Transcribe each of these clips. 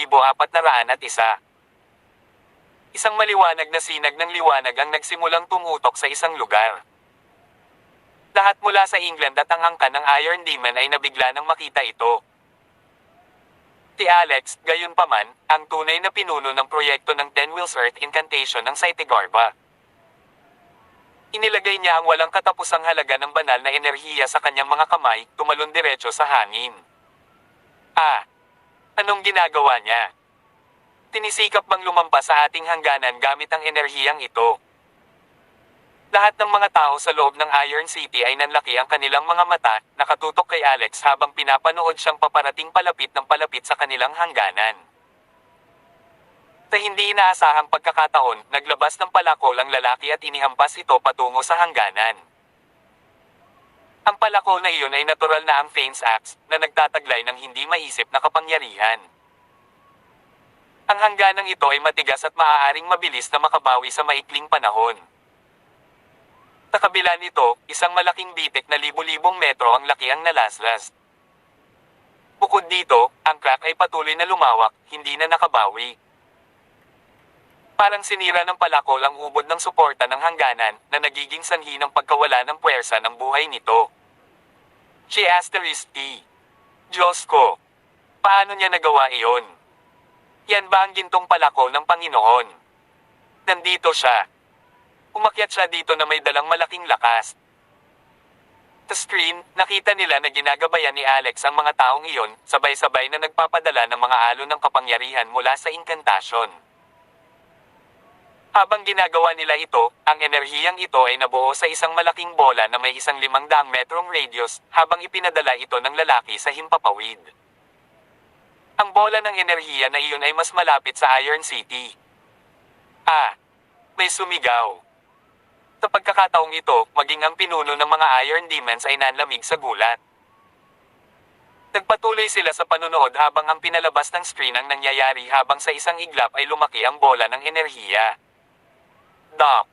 2,401. Isang maliwanag na sinag ng liwanag ang nagsimulang tumutok sa isang lugar. Lahat mula sa England at ang angkan ng Iron Demon ay nabigla nang makita ito. Si Alex, gayunpaman, ang tunay na pinuno ng proyekto ng Ten Wheels Earth Incantation ng Saitegarba. Inilagay niya ang walang katapusang halaga ng banal na enerhiya sa kanyang mga kamay, tumalon diretso sa hangin. Anong ginagawa niya? Tinisikap bang lumampas sa ating hangganan gamit ang enerhiyang ito? Lahat ng mga tao sa loob ng Iron City ay nanlaki ang kanilang mga mata, nakatutok kay Alex habang pinapanood siyang paparating palapit ng palapit sa kanilang hangganan. Sa hindi inaasahang pagkakataon, naglabas ng palakol ang lalaki at inihampas ito patungo sa hangganan. Ang palakol na iyon ay natural na ang Fane's Axe, na nagtataglay ng hindi maisip na kapangyarihan. Ang hangganang ito ay matigas at maaaring mabilis na makabawi sa maikling panahon. Sa kabila nito, isang malaking bitik na libu-libong metro ang laki ang nalaslas. Bukod dito, ang crack ay patuloy na lumawak, hindi na nakabawi. Parang sinira ng palakol ang ubod ng suporta ng hangganan, na nagiging sanhi ng pagkawala ng puwersa ng buhay nito. Diyos ko! Paano niya nagawa iyon? Yan ba ang gintong palakol ng Panginoon? Nandito siya. Umakyat siya dito na may dalang malaking lakas. Sa screen, nakita nila na ginagabayan ni Alex ang mga taong iyon, sabay-sabay na nagpapadala ng mga alon ng kapangyarihan mula sa inkantasyon. Habang ginagawa nila ito, ang enerhiyang ito ay nabuo sa isang malaking bola na may 1,500 metrong radius, habang ipinadala ito ng lalaki sa himpapawid. Ang bola ng enerhiya na iyon ay mas malapit sa Iron City. May sumigaw. Sa pagkakataong ito, maging ang pinuno ng mga Iron Demons ay nanlamig sa gulat. Nagpatuloy sila sa panunood habang ang pinalabas ng screen ang nangyayari habang sa isang iglap ay lumaki ang bola ng enerhiya. Doc,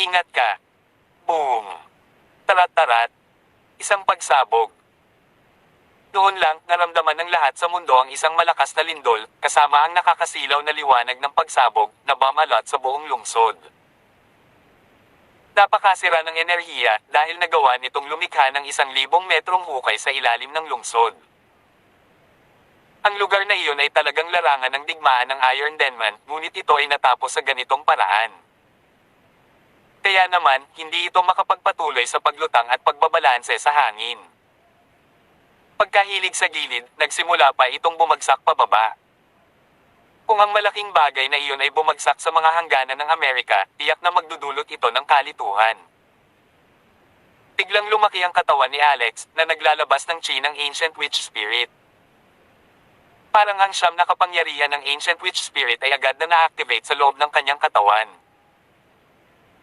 ingat ka. Boom. Tarat-tarat. Isang pagsabog. Doon lang, naramdaman ng lahat sa mundo ang isang malakas na lindol, kasama ang nakakasilaw na liwanag ng pagsabog, na bumalot sa buong lungsod. Napakasira ng enerhiya, dahil nagawa nitong lumikha ng 1,000 metrong hukay sa ilalim ng lungsod. Ang lugar na iyon ay talagang larangan ng digmaan ng Iron Demon, ngunit ito ay natapos sa ganitong paraan. Kaya naman, hindi ito makapagpatuloy sa paglutang at pagbabalanse sa hangin. Pagkahilig sa gilid, nagsimula pa itong bumagsak pababa. Kung ang malaking bagay na iyon ay bumagsak sa mga hangganan ng Amerika, tiyak na magdudulot ito ng kalituhan. Biglang lumaki ang katawan ni Alex, na naglalabas ng chi ng Ancient Witch Spirit. Parang ang siyam na kapangyarihan ng Ancient Witch Spirit ay agad na na-activate sa loob ng kanyang katawan.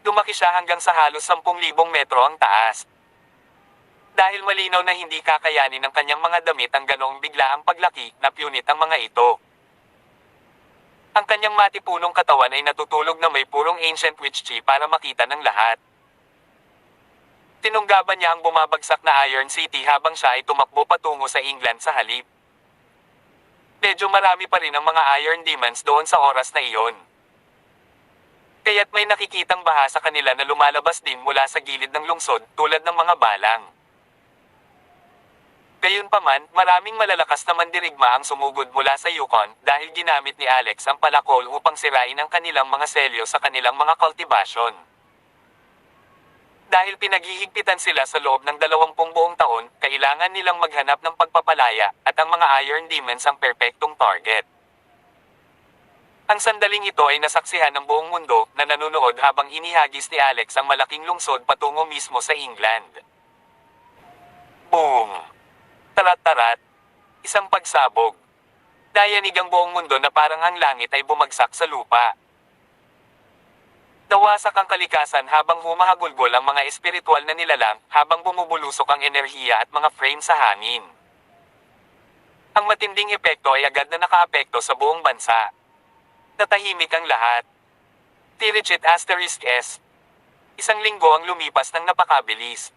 Lumaki siya hanggang sa halos 10,000 metro ang taas. Dahil malinaw na hindi kakayanin ng kanyang mga damit ang ganoong biglaang paglaki, napunit ang mga ito. Ang kanyang matipunong katawan ay natutulog na may purong Ancient Witch Chi para makita ng lahat. Tinunggaban niya ang bumabagsak na Iron City habang siya ay tumakbo patungo sa England sa halip. Medyo marami pa rin ang mga Iron Demons doon sa oras na iyon. Kaya't may nakikitang baha sa kanila na lumalabas din mula sa gilid ng lungsod, tulad ng mga balang. Gayunpaman, maraming malalakas na mandirigma ang sumugod mula sa Yukon, dahil ginamit ni Alex ang palakol upang sirain ang kanilang mga selyo sa kanilang mga kultibasyon. Dahil pinaghihigpitan sila sa loob ng 20 buong taon, kailangan nilang maghanap ng pagpapalaya, at ang mga Iron Demons ang perpektong target. Ang sandaling ito ay nasaksihan ng buong mundo, na nanonood habang inihagis ni Alex ang malaking lungsod patungo mismo sa England. Boom! Tarat-tarat. Isang pagsabog. Nayanig ang buong mundo na parang ang langit ay bumagsak sa lupa. Nawasak ang kalikasan habang humahagulgol ang mga espiritual na nilalang, habang bumubulusok ang enerhiya at mga frame sa hangin. Ang matinding epekto ay agad na nakaapekto sa buong bansa. Natahimik ang lahat. ***S. Isang linggo ang lumipas ng napakabilis.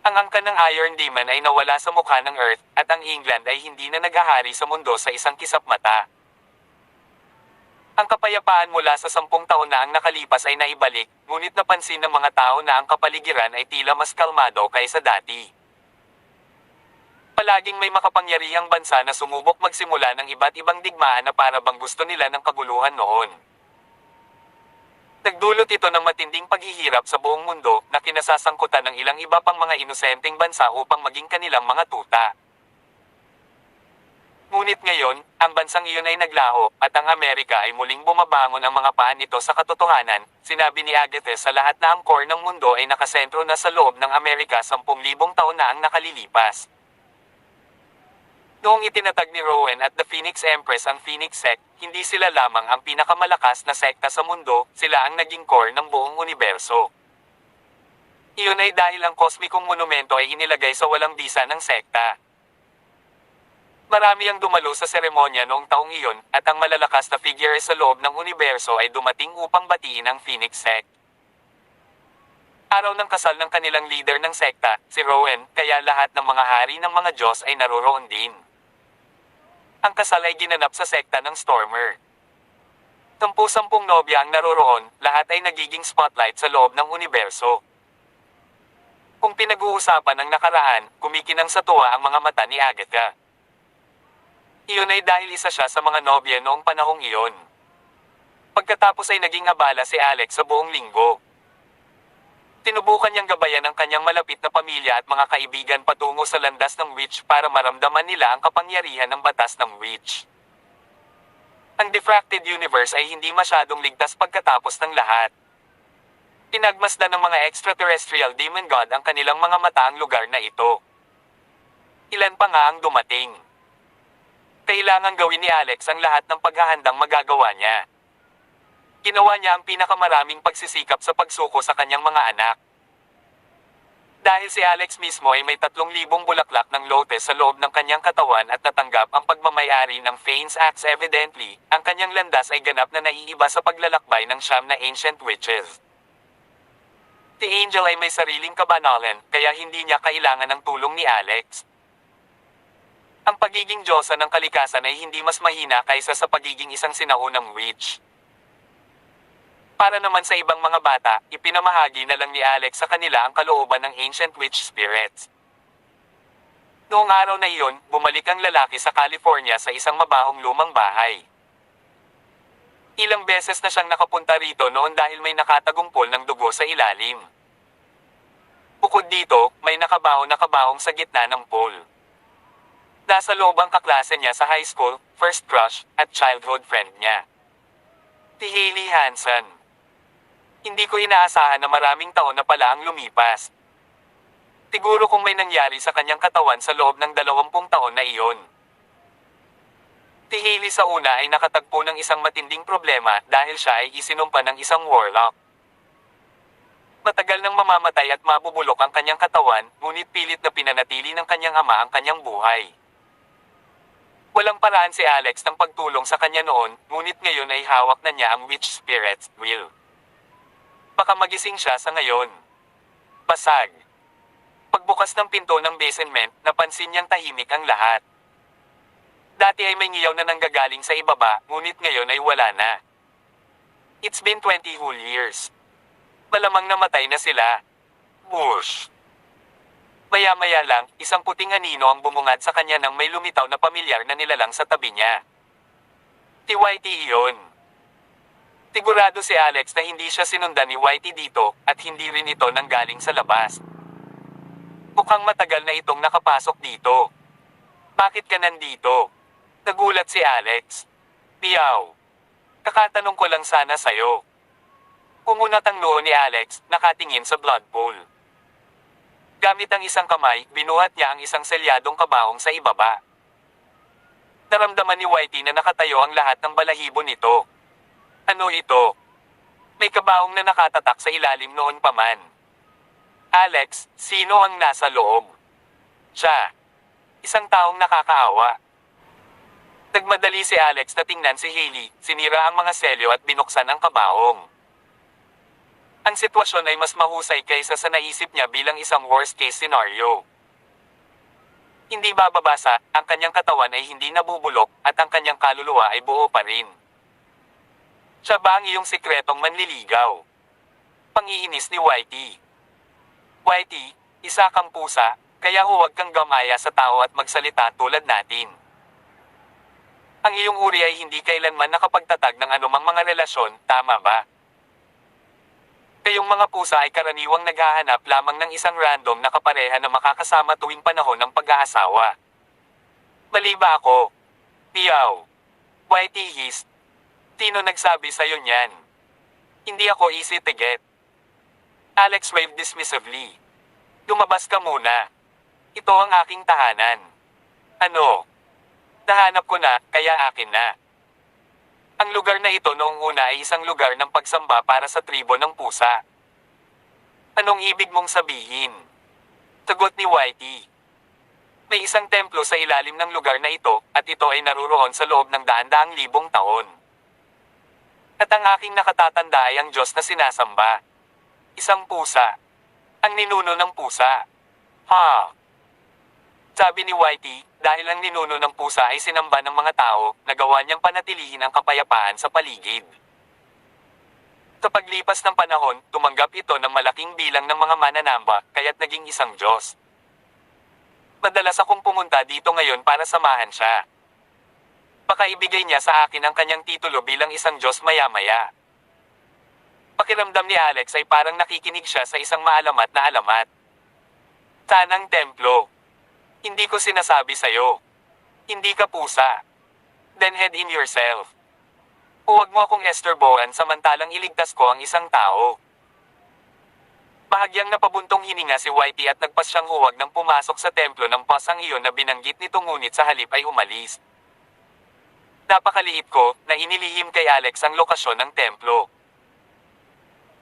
Ang angkan ng Iron Demon ay nawala sa mukha ng Earth, at ang England ay hindi na naghahari sa mundo sa isang kisap mata. Ang kapayapaan mula sa 10 taon na ang nakalipas ay naibalik, ngunit napansin ng mga tao na ang kapaligiran ay tila mas kalmado kaysa dati. Palaging may makapangyarihang bansa na sumubok magsimula ng iba't ibang digmaan na para bang gusto nila ng kaguluhan noon. Nagdulot ito ng matinding paghihirap sa buong mundo na kinasasangkutan ng ilang iba pang mga inosenteng bansa upang maging kanilang mga tuta. Ngunit ngayon, ang bansang iyon ay naglaho, at ang Amerika ay muling bumabangon ang mga paa nito sa katotohanan. Sinabi ni Agathe sa lahat na ang core ng mundo ay nakasentro na sa loob ng Amerika 10,000 taon na ang nakalilipas. Noong itinatag ni Rowan at the Phoenix Empress ang Phoenix Sect, hindi sila lamang ang pinakamalakas na sekta sa mundo, sila ang naging core ng buong universo. Iyon ay dahil ang kosmikong monumento ay inilagay sa walang bisa ng sekta. Marami ang dumalo sa seremonya noong taong iyon, at ang malalakas na figure sa loob ng universo ay dumating upang batiin ang Phoenix Sect. Araw ng kasal ng kanilang leader ng sekta, si Rowan, kaya lahat ng mga hari ng mga Diyos ay naroroon din. Ang kasal ay ginanap sa sekta ng Stormer. 10 nobya ang naroroon, lahat ay nagiging spotlight sa loob ng universo. Kung pinag-uusapan ang nakaraan, kumikinang sa tuwa ang mga mata ni Agatha. Iyon ay dahil isa siya sa mga nobya noong panahong iyon. Pagkatapos ay naging abala si Alex sa buong linggo. Tinubukan niyang gabayan ang kanyang malapit na pamilya at mga kaibigan patungo sa landas ng witch para maramdaman nila ang kapangyarihan ng batas ng witch. Ang diffracted universe ay hindi masyadong ligtas pagkatapos ng lahat. Pinagmasdan ng mga extraterrestrial demon god ang kanilang mga mata ang lugar na ito. Ilan pa nga ang dumating. Kailangan gawin ni Alex ang lahat ng paghahandang magagawa niya. Ginawa niya ang pinakamaraming pagsisikap sa pagsuko sa kanyang mga anak. Dahil si Alex mismo ay may 3,000 bulaklak ng lotus sa loob ng kanyang katawan at natanggap ang pagmamayari ng Fane's Axe evidently, ang kanyang landas ay ganap na naiiba sa paglalakbay ng siyam na ancient witches. The Angel ay may sariling kabanalan, kaya hindi niya kailangan ng tulong ni Alex. Ang pagiging Diyosa ng kalikasan ay hindi mas mahina kaysa sa pagiging isang sinaunang witch. Para naman sa ibang mga bata, ipinamahagi na lang ni Alex sa kanila ang kalooban ng ancient witch spirits. Noong araw na iyon, bumalik ang lalaki sa California sa isang mabahong lumang bahay. Ilang beses na siyang nakapunta rito noon dahil may nakatagumpol ng dugo sa ilalim. Bukod dito, may nakabahong sa gitna ng pool. Nasa loob ang kaklase niya sa high school, first crush, at childhood friend niya. Si Hailey Hansen. Hindi ko inaasahan na maraming taon na pala ang lumipas. Siguro kung may nangyari sa kanyang katawan sa loob ng 20 taon na iyon. Si Hailey sa una ay nakatagpo ng isang matinding problema dahil siya ay isinumpa ng isang warlock. Matagal nang mamamatay at mabubulok ang kanyang katawan, ngunit pilit na pinanatili ng kanyang ama ang kanyang buhay. Walang paraan si Alex ng pagtulong sa kanya noon, ngunit ngayon ay hawak na niya ang witch spirit, Will. Baka magising siya sa ngayon. Basag. Pagbukas ng pinto ng basement, napansin niyang tahimik ang lahat. Dati ay may ngiyaw na nanggagaling sa ibaba, ngunit ngayon ay wala na. It's been 20 whole years. Malamang namatay na sila. Bush. Maya-maya lang, isang puting anino ang bumungad sa kanya nang may lumitaw na pamilyar na nilalang sa tabi niya. Si Whitey iyon. Sigurado si Alex na hindi siya sinundan ni Whitey dito, at hindi rin ito nanggaling sa labas. Mukhang matagal na itong nakapasok dito. Bakit ka nandito? Nagulat si Alex. Piyaw. Kakatanong ko lang sana sa'yo. Umunat ang noo ni Alex, nakatingin sa blood pool. Gamit ang isang kamay, binuhat niya ang isang selyadong kabahong sa ibaba. Naramdaman ni Whitey na nakatayo ang lahat ng balahibo nito. Ano ito? May kabahong na nakatatak sa ilalim noon pa man. Alex, sino ang nasa loob? Siya. Isang taong nakakaawa. Nagmadali si Alex na tingnan si Hailey, sinira ang mga selyo at binuksan ang kabahong. Ang sitwasyon ay mas mahusay kaysa sa naisip niya bilang isang worst-case scenario. Hindi bababasa, ang kanyang katawan ay hindi nabubulok, at ang kanyang kaluluwa ay buo pa rin. Siya ba ang iyong sikretong manliligaw? Pangiinis ni Whitey. Whitey, isa kang pusa, kaya huwag kang gamaya sa tao at magsalita tulad natin. Ang iyong uri ay hindi kailanman nakapagtatag ng anumang mga relasyon, tama ba? Kayong mga pusa ay karaniwang naghahanap lamang ng isang random na kapareha na makakasama tuwing panahon ng pag-aasawa. Mali ba ako? Piyaw. Whitey hissed. Sino nagsabi sa'yo niyan? Hindi ako easy to get. Alex waved dismissively. Lumabas ka muna. Ito ang aking tahanan. Ano? Nahanap ko na, kaya akin na. Ang lugar na ito noong una ay isang lugar ng pagsamba para sa tribo ng pusa. Anong ibig mong sabihin? Sagot ni Whitey. May isang templo sa ilalim ng lugar na ito, at ito ay naruroon sa loob ng daan-daang libong taon. At ang aking nakatatanda ay ang Diyos na sinasamba. Isang pusa. Ang ninuno ng pusa. Ha? Sabi ni Whitey, dahil ang ninuno ng pusa ay sinamba ng mga tao, nagawa niyang panatilihin ang kapayapaan sa paligid. Sa paglipas ng panahon, tumanggap ito ng malaking bilang ng mga mananamba, kaya't naging isang Diyos. Madalas akong pumunta dito ngayon para samahan siya. Baka ibigay niya sa akin ang kanyang titulo bilang isang Diyos maya-maya. Pakiramdam ni Alex ay parang nakikinig siya sa isang maalamat na alamat. Tanang templo. Hindi ko sinasabi sa'yo. Hindi ka pusa. Then head in yourself. Huwag mo akong estorbohan samantalang iligtas ko ang isang tao. Bahagyang napabuntong hininga si Whitey at nagpas siyang huwag nang pumasok sa templo ng pasang iyon na binanggit nito ngunit sa halip ay umalis. Napakaliit ko na inilihim kay Alex ang lokasyon ng templo.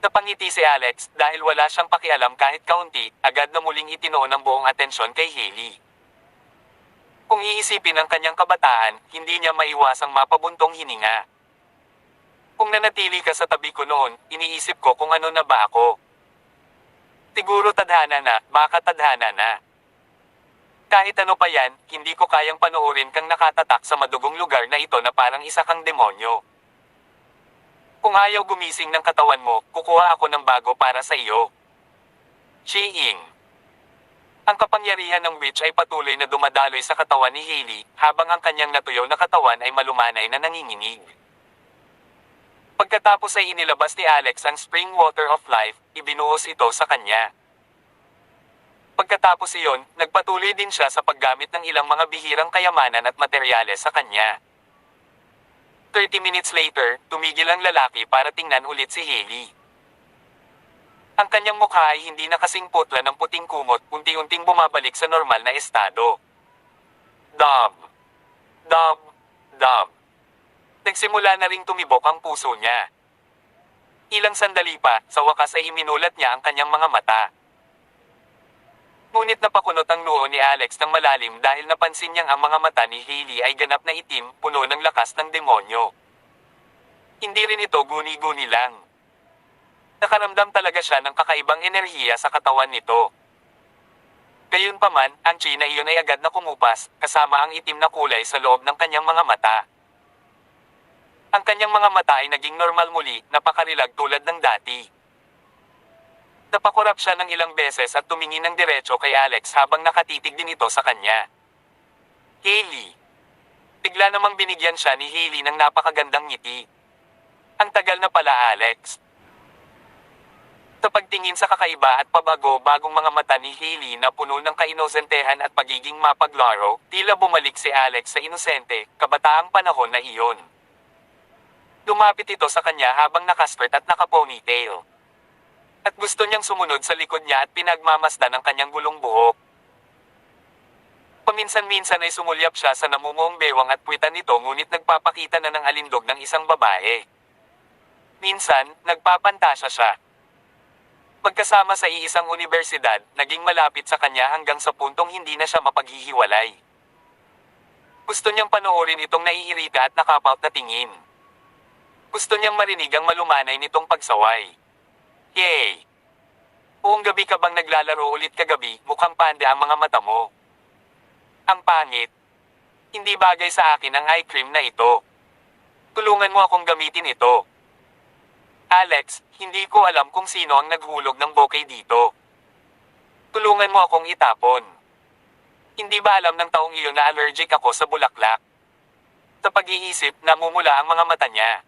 Napangiti si Alex dahil wala siyang pakialam kahit kaunti, agad na muling itinoon ang buong atensyon kay Hailey. Kung iisipin ang kanyang kabataan, hindi niya maiwasang mapabuntong hininga. Kung nanatili ka sa tabi ko noon, iniisip ko kung ano na ba ako. Siguro tadhana na, baka tadhana na. Kahit ano pa yan, hindi ko kayang panoorin kang nakatatak sa madugong lugar na ito na parang isa kang demonyo. Kung ayaw gumising ng katawan mo, kukuha ako ng bago para sa iyo. Chi-ing. Ang kapangyarihan ng witch ay patuloy na dumadaloy sa katawan ni Hailey, habang ang kanyang natuyo na katawan ay malumanay na nanginginig. Pagkatapos ay inilabas ni Alex ang spring water of life, ibinuhos ito sa kanya. Pagkatapos iyon, nagpatuloy din siya sa paggamit ng ilang mga bihirang kayamanan at materyales sa kanya. 30 minutes later, tumigil ang lalaki para tingnan ulit si Hailey. Ang kanyang mukha ay hindi na kasing putla ng puting kumot, unti-unting bumabalik sa normal na estado. Dub. Dub. Dub. Nagsimula na ring tumibok ang puso niya. Ilang sandali pa, sa wakas ay iminulat niya ang kanyang mga mata. Ngunit napakunot ang noo ni Alex ng malalim dahil napansin niyang ang mga mata ni Hailey ay ganap na itim, puno ng lakas ng demonyo. Hindi rin ito guni-guni lang. Nakaramdam talaga siya ng kakaibang enerhiya sa katawan nito. Gayunpaman, ang chi na iyon ay agad na kumupas, kasama ang itim na kulay sa loob ng kanyang mga mata. Ang kanyang mga mata ay naging normal muli, napakarilag tulad ng dati. Napakurap siya ng ilang beses at tumingin ng diretso kay Alex habang nakatitig din ito sa kanya. Hailey. Bigla namang binigyan siya ni Hailey ng napakagandang ngiti. Ang tagal na pala, Alex. Sa pagtingin sa kakaiba at pabago-bagong mga mata ni Hailey na puno ng kainosentehan at pagiging mapaglaro, tila bumalik si Alex sa inosente, kabataang panahon na iyon. Lumapit ito sa kanya habang nakaskirt at nakaponytail. At gusto niyang sumunod sa likod niya at pinagmamasdan ang kanyang gulong buhok. Paminsan-minsan ay sumulyap siya sa namumuong bewang at puwitan nito ngunit nagpapakita na ng alindog ng isang babae. Minsan, nagpapantasya siya. Magkasama sa iisang universidad, naging malapit sa kanya hanggang sa puntong hindi na siya mapaghihiwalay. Gusto niyang panoorin itong naiirita at nakapout na tingin. Gusto niyang marinig ang malumanay nitong pagsaway. Yay! gabi ka bang naglalaro ulit kagabi, mukhang panda ang mga mata mo. Ang pangit. Hindi bagay sa akin ang eye cream na ito. Tulungan mo akong gamitin ito. Alex, hindi ko alam kung sino ang naghulog ng bouquet dito. Tulungan mo akong itapon. Hindi ba alam ng taong iyon na allergic ako sa bulaklak? Sa pag-iisip, namumula ang mga mata niya.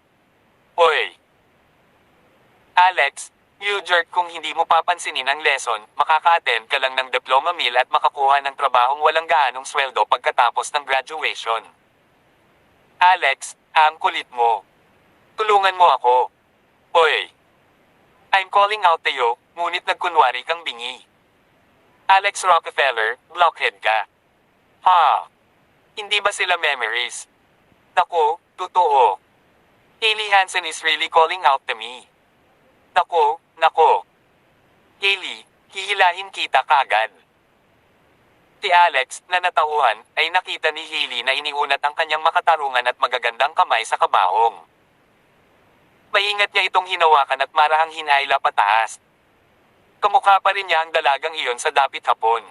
Hoy! Alex, you jerk, kung hindi mo papansinin ang lesson, makaka-attend ka lang ng diploma meal at makakuha ng trabahong walang gaanong sweldo pagkatapos ng graduation. Alex, ang kulit mo. Tulungan mo ako. Hoy! I'm calling out to you, ngunit nagkunwari kang bingi. Alex Rockefeller, blockhead ka. Ha? Hindi ba sila memories? Naku, totoo. Hailey Hansen is really calling out to me. Nako. Hailey, hihilahin kita kagad. Si Alex, na natauhan, ay nakita ni Hailey na iniunat ang kanyang makatarungan at magagandang kamay sa kabaong. Maingat niya itong hinawakan at marahang hinahila pataas. Kamukha pa rin niya ang dalagang iyon sa dapit hapon.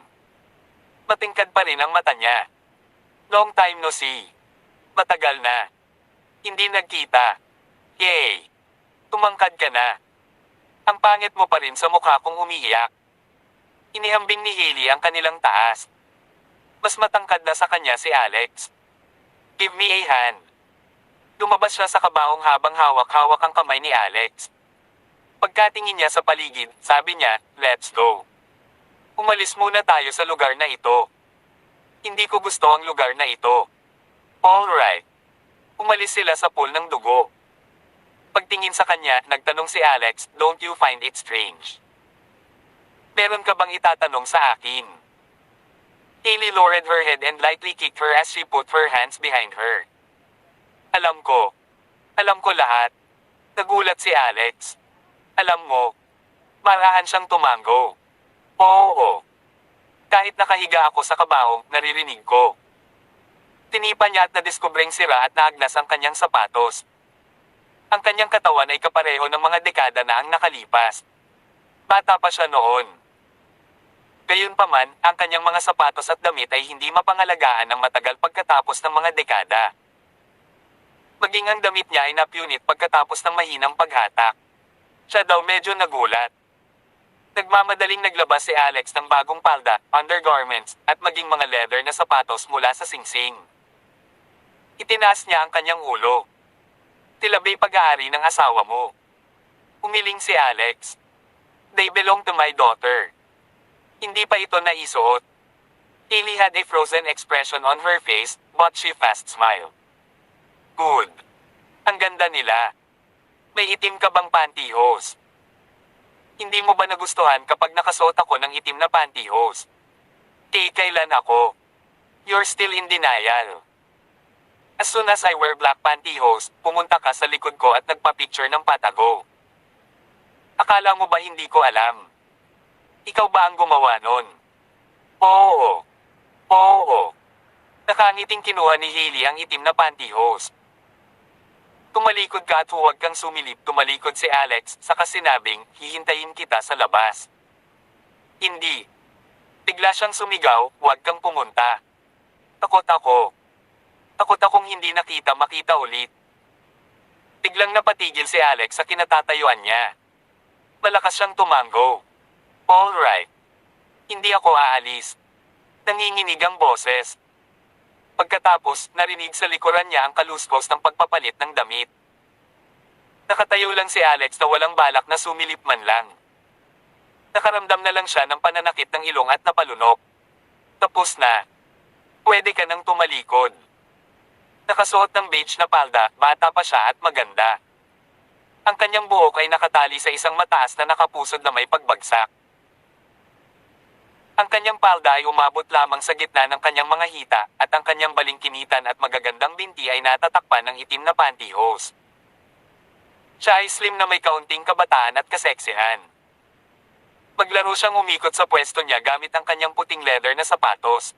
Matingkad pa rin ang mata niya. Long time no see. Matagal na. Hindi nagkita. Yay! Tumangkad ka na. Ang pangit mo pa rin sa mukha kong umiiyak. Inihambing ni Hailey ang kanilang taas. Mas matangkad na sa kanya si Alex. Give me a hand. Lumabas siya sa kabaong habang hawak-hawak ang kamay ni Alex. Pagkatingin niya sa paligid, sabi niya, let's go. Umalis muna tayo sa lugar na ito. Hindi ko gusto ang lugar na ito. Alright. Umalis sila sa pool ng dugo. Pagtingin sa kanya, nagtanong si Alex, don't you find it strange? Meron ka bang itatanong sa akin? Hailey lowered her head and lightly kicked her as she put her hands behind her. Alam ko lahat. Nagulat si Alex. Alam mo, marahan siyang tumango. Oo. Kahit nakahiga ako sa kabaong, naririnig ko. Tinipa niya at nadiskubreng sira at naagnas ang kanyang sapatos. Ang kanyang katawan ay kapareho ng mga dekada na ang nakalipas. Bata pa siya noon. Gayunpaman, ang kanyang mga sapatos at damit ay hindi mapangalagaan ng matagal pagkatapos ng mga dekada. Maging ang damit niya ay napunit pagkatapos ng mahinang paghatak. Siya daw medyo nagulat. Nagmamadaling naglabas si Alex ng bagong palda, undergarments, at maging mga leather na sapatos mula sa singsing. Itinaas niya ang kanyang ulo. Tilabay pag-aari ng asawa mo. Umiling si Alex. They belong to my daughter. Hindi pa ito naisuot. Hailey had a frozen expression on her face, but she fast smiled. Good. Ang ganda nila. May itim ka bang pantyhose? Hindi mo ba nagustuhan kapag nakasuot ako ng itim na pantyhose? Kailan ako? You're still in denial. As soon as I wear black pantyhose, pumunta ka sa likod ko at nagpa-picture ng patago. Akala mo ba hindi ko alam? Ikaw ba ang gumawa nun? Oo. Nakangiting kinuha ni Hailey ang itim na pantyhose. Tumalikod ka at huwag kang sumilip. Tumalikod si Alex, saka sinabing, hihintayin kita sa labas. Hindi. Bigla siyang sumigaw, huwag kang pumunta. Takot akong hindi makita ulit. Biglang napatigil si Alex sa kinatatayuan niya. Malakas siyang tumango. Alright. Hindi ako aalis. Nanginginig ang boses. Pagkatapos, narinig sa likuran niya ang kaluskos ng pagpapalit ng damit. Nakatayo lang si Alex na walang balak na sumilip man lang. Nakaramdam na lang siya ng pananakit ng ilong at napalunok. Tapos na. Pwede ka nang tumalikod. Nakasuot ng beige na palda, bata pa siya at maganda. Ang kanyang buhok ay nakatali sa isang mataas na nakapusod na may pagbagsak. Ang kanyang palda ay umabot lamang sa gitna ng kanyang mga hita, at ang kanyang balingkinitan at magagandang binti ay natatakpan ng itim na pantyhose. Siya ay slim na may kaunting kabataan at kaseksihan. Maglaro siyang umikot sa pwesto niya gamit ang kanyang puting leather na sapatos.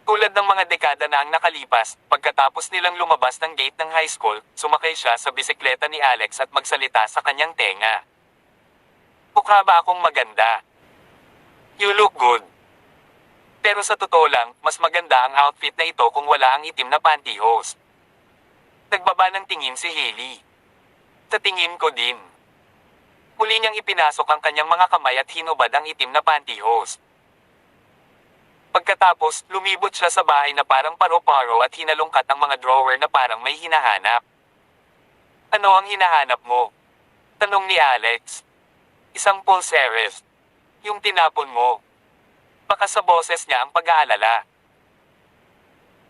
Tulad ng mga dekada na ang nakalipas, pagkatapos nilang lumabas ng gate ng high school, sumakay siya sa bisikleta ni Alex at magsalita sa kanyang tenga. Mukha ba akong maganda? You look good. Pero sa totoo lang, mas maganda ang outfit na ito kung wala ang itim na pantyhose. Nagbaba ng tingin si Hailey. Sa tingin ko din. Muli niyang ipinasok ang kanyang mga kamay at hinubad ang itim na pantyhose. Pagkatapos, lumibot siya sa bahay na parang paro-paro at hinalungkat ang mga drawer na parang may hinahanap. Ano ang hinahanap mo? Tanong ni Alex. Isang pulseres. Yung tinapon mo. Baka sa boses niya ang pag-aalala.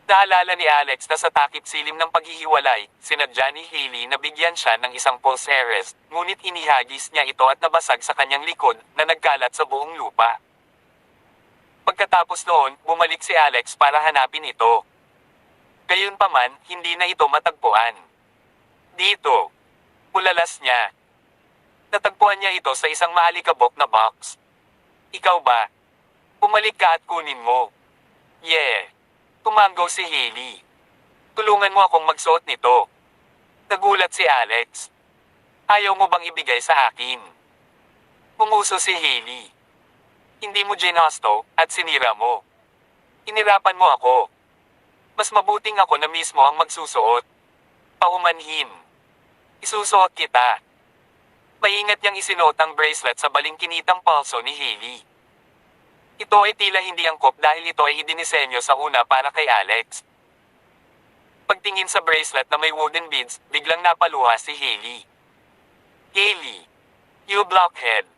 Naalala ni Alex na sa takip silim ng paghihiwalay, sinadya ni Hailey na bigyan siya ng isang pulseres, ngunit inihagis niya ito at nabasag sa kanyang likod na nagkalat sa buong lupa. Pagkatapos noon, bumalik si Alex para hanapin ito. Gayunpaman, hindi na ito matagpuan. Dito. Ulalas niya. Natagpuan niya ito sa isang maalikabok na box. Ikaw ba? Bumalik ka at kunin mo. Yeah. Tumanggaw si Hailey. Tulungan mo akong magsuot nito. Nagulat si Alex. Ayaw mo bang ibigay sa akin? Pumuso si Hailey. Hindi mo ginasto at sinira mo. Inirapan mo ako. Mas mabuting ako na mismo ang magsusuot. Paumanhin. Isusuot kita. Maingat niyang isinuot ang bracelet sa balingkinitang palso ni Hailey. Ito ay tila hindi angkop dahil ito ay idinisenyo sa una para kay Alex. Pagtingin sa bracelet na may wooden beads, biglang napaluha si Hailey. Hailey, you blockhead.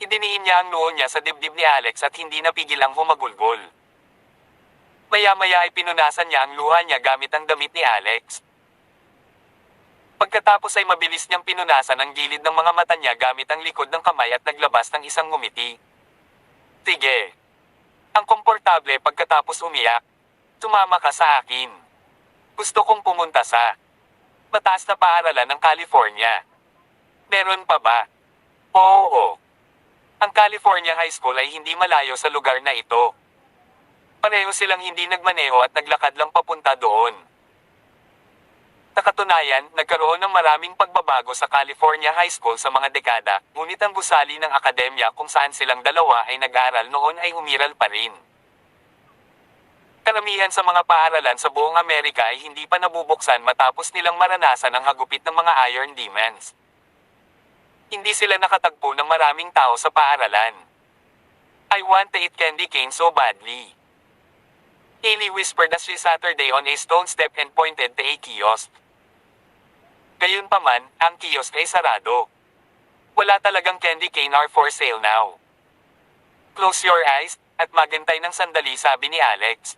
Idiniin niya ang noo niya sa dibdib ni Alex at hindi napigil ang humagulgol. Maya-maya ay pinunasan niya ang luha niya gamit ang damit ni Alex. Pagkatapos ay mabilis niyang pinunasan ang gilid ng mga mata niya gamit ang likod ng kamay at naglabas ng isang ngumiti. Sige. Ang komportable pagkatapos umiyak. Tumama ka sa akin. Gusto kong pumunta sa mataas na paaralan ng California. Meron pa ba? Oo. Ang California High School ay hindi malayo sa lugar na ito. Pareho silang hindi nagmaneho at naglakad lang papunta doon. Sa katunayan, nagkaroon ng maraming pagbabago sa California High School sa mga dekada, ngunit ang gusali ng akademya kung saan silang dalawa ay nag-aral noon ay humiral pa rin. Karamihan sa mga paaralan sa buong Amerika ay hindi pa nabubuksan matapos nilang maranasan ang hagupit ng mga Iron Demons. Hindi sila nakatagpo ng maraming tao sa paaralan. I want to eat candy cane so badly. Hailey whispered as she Saturday on a stone step and pointed to a kiosk. Gayunpaman, ang kiosk ay sarado. Wala talagang candy cane are for sale now. Close your eyes, at maghintay ng sandali, sabi ni Alex.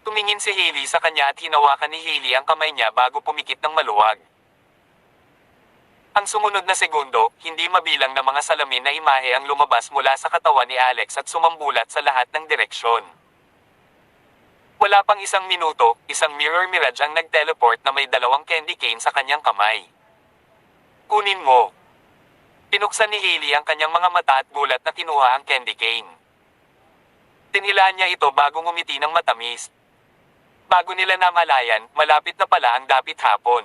Tumingin si Hailey sa kanya at hinawakan ni Hailey ang kamay niya bago pumikit ng maluwag. Ang sumunod na segundo, hindi mabilang na mga salamin na imahe ang lumabas mula sa katawan ni Alex at sumambulat sa lahat ng direksyon. Wala pang isang minuto, isang mirror mirage ang nag-teleport na may dalawang candy cane sa kanyang kamay. Kunin mo. Pinuksan ni Hailey ang kanyang mga mata at gulat na kinuha ang candy cane. Tinilaan niya ito bago ngumiti ng matamis. Bago nila namalayan, malapit na pala ang dapit hapon.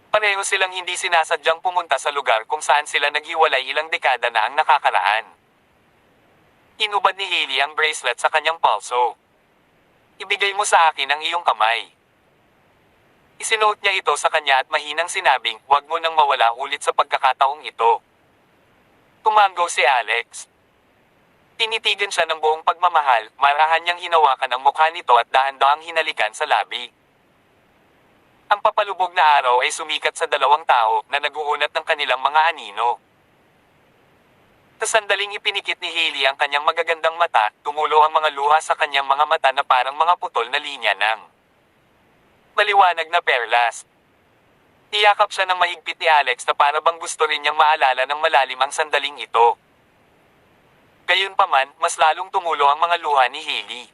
Pareho silang hindi sinasadyang pumunta sa lugar kung saan sila naghiwalay ilang dekada na ang nakakaraan. Inubad ni Hailey ang bracelet sa kanyang palso. Ibigay mo sa akin ang iyong kamay. Isinuot niya ito sa kanya at mahinang sinabing, huwag mo nang mawala ulit sa pagkakataong ito. Tumanggaw si Alex. Tinitigan siya ng buong pagmamahal, marahan niyang hinawakan ang mukha nito at dahan-dahang hinalikan sa labi. Ang papalubog na araw ay sumikat sa dalawang tao na naguunat ng kanilang mga anino. Sa sandaling ipinikit ni Hailey ang kanyang magagandang mata, tumulo ang mga luha sa kanyang mga mata na parang mga putol na linya ng maliwanag na perlas. Niyakap siya ng mahigpit ni Alex na para bang gusto rin niyang maalala ng malalim ang sandaling ito. Gayunpaman, mas lalong tumulo ang mga luha ni Hailey.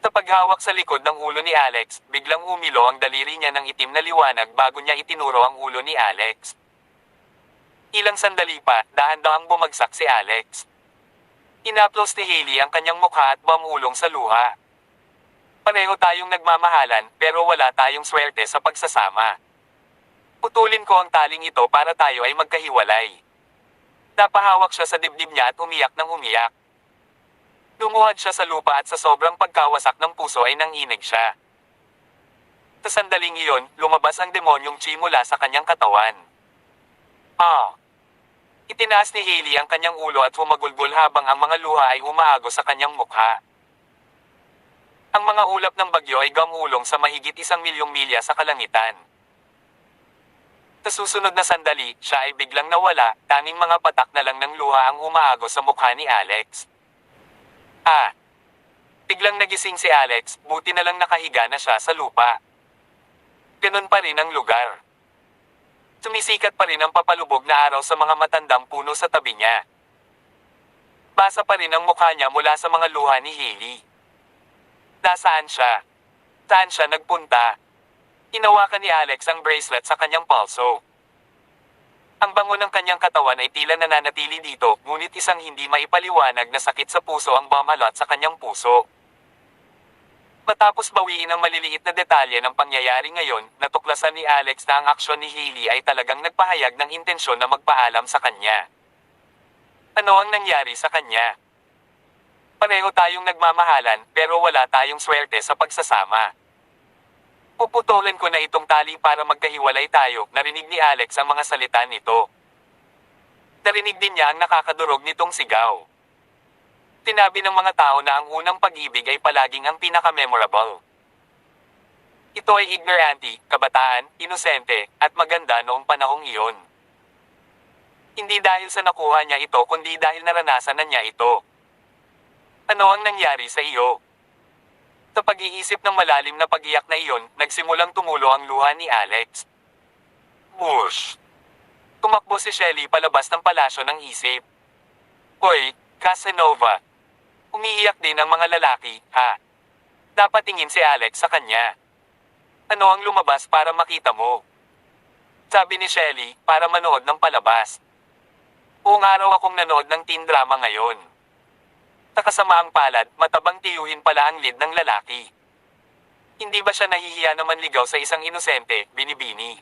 Sa paghawak sa likod ng ulo ni Alex, biglang umilo ang daliri niya ng itim na liwanag bago niya itinuro ang ulo ni Alex. Ilang sandali pa, dahan-dahang bumagsak si Alex. Inaplos ni Hailey ang kanyang mukha at bumulong sa luha. Pareho tayong nagmamahalan pero wala tayong swerte sa pagsasama. Putulin ko ang taling ito para tayo ay magkahiwalay. Napahawak siya sa dibdib niya at umiyak ng umiyak. Lumuhad siya sa lupa at sa sobrang pagkawasak ng puso ay nanginig siya. Sa sandaling iyon, lumabas ang demonyong chi mula sa kanyang katawan. Itinaas ni Hailey ang kanyang ulo at humagulgol habang ang mga luha ay umaagos sa kanyang mukha. Ang mga ulap ng bagyo ay gamulong sa mahigit 1,000,000 milya sa kalangitan. Sa susunod na sandali, siya ay biglang nawala, tanging mga patak na lang ng luha ang umaagos sa mukha ni Alex. Biglang nagising si Alex, buti na lang nakahiga na siya sa lupa. Ganon pa rin ang lugar. Sumisikat pa rin ang papalubog na araw sa mga matandang puno sa tabi niya. Basa pa rin ang mukha niya mula sa mga luha ni Hailey. Nasaan siya? Saan siya nagpunta? Hinawakan ni Alex ang bracelet sa kanyang palso. Ang bango ng kanyang katawan ay tila nananatili dito, ngunit isang hindi maipaliwanag na sakit sa puso ang bumalot sa kanyang puso. Matapos bawiin ang maliliit na detalye ng pangyayari ngayon, natuklasan ni Alex na ang aksyon ni Hailey ay talagang nagpahayag ng intensyon na magpaalam sa kanya. Ano ang nangyari sa kanya? Pareho tayong nagmamahalan, pero wala tayong swerte sa pagsasama. Puputulin ko na itong tali para magkahiwalay tayo, narinig ni Alex ang mga salita nito. Narinig din niya ang nakakadurog nitong sigaw. Tinabi ng mga tao na ang unang pag-ibig ay palaging ang pinaka-memorable. Ito ay ignorante, kabataan, inosente, at maganda noong panahong iyon. Hindi dahil sa nakuha niya ito kundi dahil naranasan na niya ito. Ano ang nangyari sa iyo? Sa pag-iisip ng malalim na pag-iyak na iyon, nagsimulang tumulo ang luha ni Alex. Whoosh! Tumakbo si Shelly palabas ng palasyo ng isip. Hoy, Casanova! Umiiyak din ang mga lalaki, ha? Dapat tingin si Alex sa kanya. Ano ang lumabas para makita mo? Sabi ni Shelly, para manood ng palabas. Buong araw akong nanood ng teen drama ngayon. Sa kasamaang palad, matabang tiyuhin pala ang lead ng lalaki. Hindi ba siya nahihiya na manligaw sa isang inosente, binibini?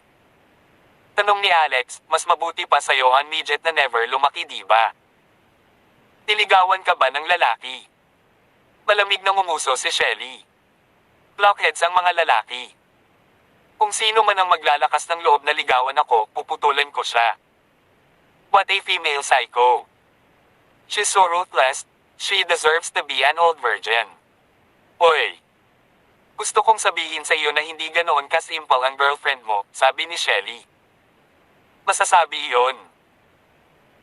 Tanong ni Alex, mas mabuti pa sa'yo ang midget na never lumaki, di ba? Niligawan ka ba ng lalaki? Malamig na ngumuso si Shelly. Blockheads ang mga lalaki. Kung sino man ang maglalakas ng loob na ligawan ako, puputulan ko siya. What a female psycho. She's so ruthless, she deserves to be an old virgin. Hoy! Gusto kong sabihin sa iyo na hindi ganoon ka-simple ang girlfriend mo, sabi ni Shelly. Masasabi iyon.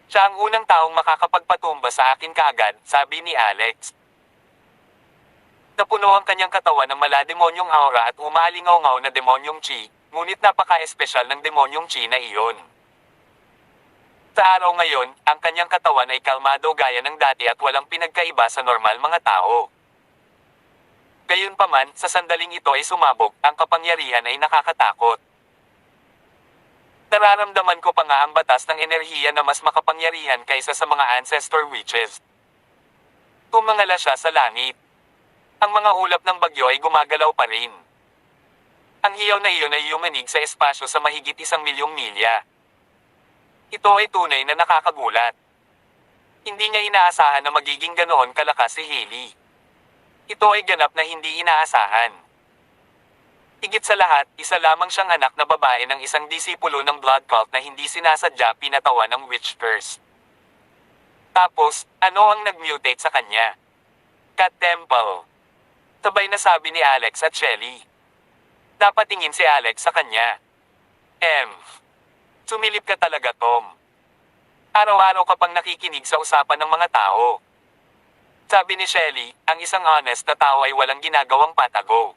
Siya ang unang taong makakapagpatumba sa akin kaagad, sabi ni Alex. Napuno ang kanyang katawan ng malademonyong aura at umalingaw-ngaw na demonyong chi, ngunit napaka-espesyal ng demonyong chi na iyon. Sa araw ngayon, ang kanyang katawan ay kalmado gaya ng dati at walang pinagkaiba sa normal mga tao. Gayunpaman, sa sandaling ito ay sumabog, ang kapangyarihan ay nakakatakot. Nararamdaman ko pa nga ang batas ng enerhiya na mas makapangyarihan kaysa sa mga ancestor witches. Tumangala siya sa langit. Ang mga ulap ng bagyo ay gumagalaw pa rin. Ang hiyaw na iyon ay yumanig sa espasyo sa mahigit 1,000,000 milya. Ito ay tunay na nakakagulat. Hindi niya inaasahan na magiging ganoon kalakas si Hailey. Ito ay ganap na hindi inaasahan. Higit sa lahat, isa lamang siyang anak na babae ng isang disipulo ng blood cult na hindi sinasadya pinatawan ng witch curse. Tapos, ano ang nag-mutate sa kanya? Cat Temple. Sabay na sabi ni Alex at Shelly. Dapat tingin si Alex sa kanya. Sumilip ka talaga, Tom. Araw-araw ka pang nakikinig sa usapan ng mga tao. Sabi ni Shelly, ang isang honest na tao ay walang ginagawang patago.